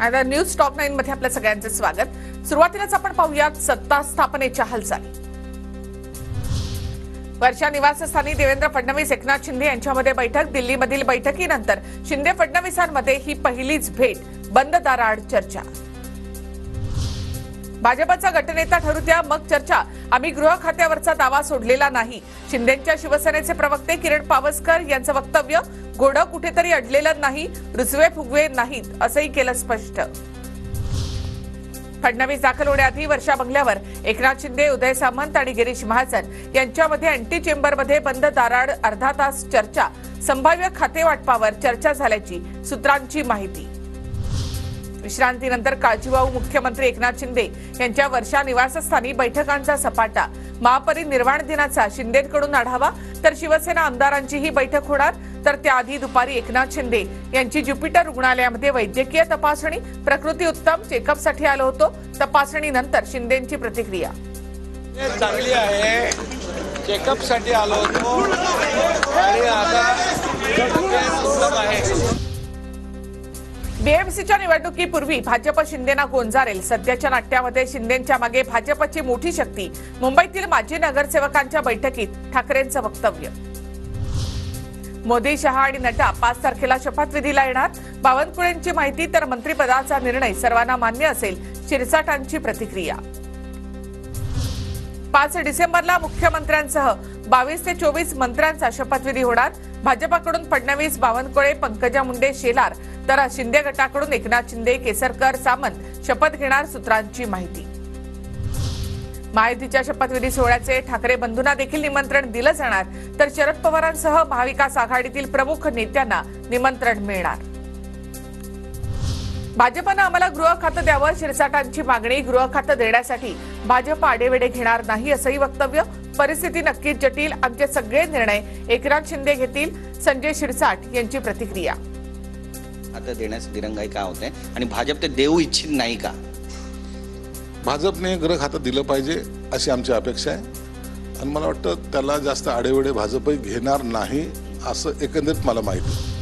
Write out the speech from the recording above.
आता news top 9 मध्ये आपल्या सगळ्यांचे स्वागत। सुरुवातीलाच आपण पाहूयात सत्ता स्थापनेच्या हालचाली। वर्षा निवासस्थानी देवेंद्र फडणवीस एकनाथ शिंदे यांच्यामध्ये बैठक। दिल्लीमधील बैठकीनंतर शिंदे फडणवीसांमध्ये ही पहिलीच भेट, बंद दाराआड चर्चा। भाजपचा गटनेता ठरू द्या मग चर्चा, आम्ही गृह खात्यावरचा दावा सोडलेला नाही। शिंदेंच्या शिवसेनेचे प्रवक्ते किरण पावसकर यांचं वक्तव्य, घोडं कुठेतरी अडलेलं नाही, रुजवे फुगवे नाहीत असंही केलं स्पष्ट। फडणवीस दाखल होण्याआधी वर्षा बंगल्यावर एकनाथ शिंदे, उदय सामंत आणि गिरीश महाजन यांच्यामध्ये अँटी चेंबरमध्ये बंद दाराआड अर्धा तास चर्चा। संभाव्य खाते वाटपावर चर्चा झाल्याची सूत्रांची माहिती। विश्रांतीनंतर काळजीवाहू मुख्यमंत्री एकनाथ शिंदे यांच्या वर्षा निवासस्थानी बैठकांचा सपाटा। महापरिनिर्वाण दिनाचा शिंदेंकडून आढावा, तर शिवसेना आमदारांचीही बैठक होणार। तर त्याआधी दुपारी एकनाथ शिंदे यांची ज्युपिटर रुग्णालयामध्ये वैद्यकीय तपासणी। प्रकृती उत्तम, चेकअपसाठी आलो होतो। तपासणीनंतर शिंदेंची प्रतिक्रिया, चांगली आहे, चेकअपसाठी आलो होतो आणि आता उत्तम आहे। बीएमसीच्या निवडणुकीपूर्वी भाजप शिंदेना गोंजारेल। सध्याच्या नाट्यामध्ये शिंदेंच्या मागे भाजपची मोठी शक्ती। मुंबईतील माजी नगरसेवकांच्या बैठकीत ठाकरेंचं वक्तव्य। मोदी, शहा आणि नड्डा 5 तारखेला शपथविधीला येणार। बावनकुळेंची माहिती, तर मंत्रिपदाचा निर्णय सर्वांना मान्य असेल, शिरसाटांची प्रतिक्रिया। 5 डिसेंबरला मुख्यमंत्र्यांसह 22 ते 24 मंत्र्यांचा शपथविधी होणार। भाजपाकडून फडणवीस, बावनकुळे, पंकजा मुंडे, शेलार, तर शिंदे गटाकडून एकनाथ शिंदे, केसरकर, सामंत शपथ घेणार, सूत्रांची माहिती। महायुतीच्या शपथविधी सोहळ्याचे ठाकरे बंधूंना देखील निमंत्रण दिलं जाणार, तर शरद पवारांसह महाविकास आघाडीतील प्रमुख नेत्यांना निमंत्रण मिळणार। भाजपनं आम्हाला गृह खातं द्यावं, शिरसाटांची मागणी। गृह खातं देण्यासाठी भाजप आडेवेडे घेणार नाही असंही वक्तव्य। परिस्थिती नक्कीच जटिल, आमचे सगळे निर्णय एकनाथ शिंदे घेतील, संजय शिरसाट यांची प्रतिक्रिया। खातं देण्यास दिरंगाई का होते आणि भाजप ते देऊ इच्छित नाही का? भाजपने गृह खातं दिलं पाहिजे अशी आमची अपेक्षा आहे आणि मला वाटतं त्याला जास्त आडेवेडे भाजपही घेणार नाही असं एकंदरीत मला माहिती आहे।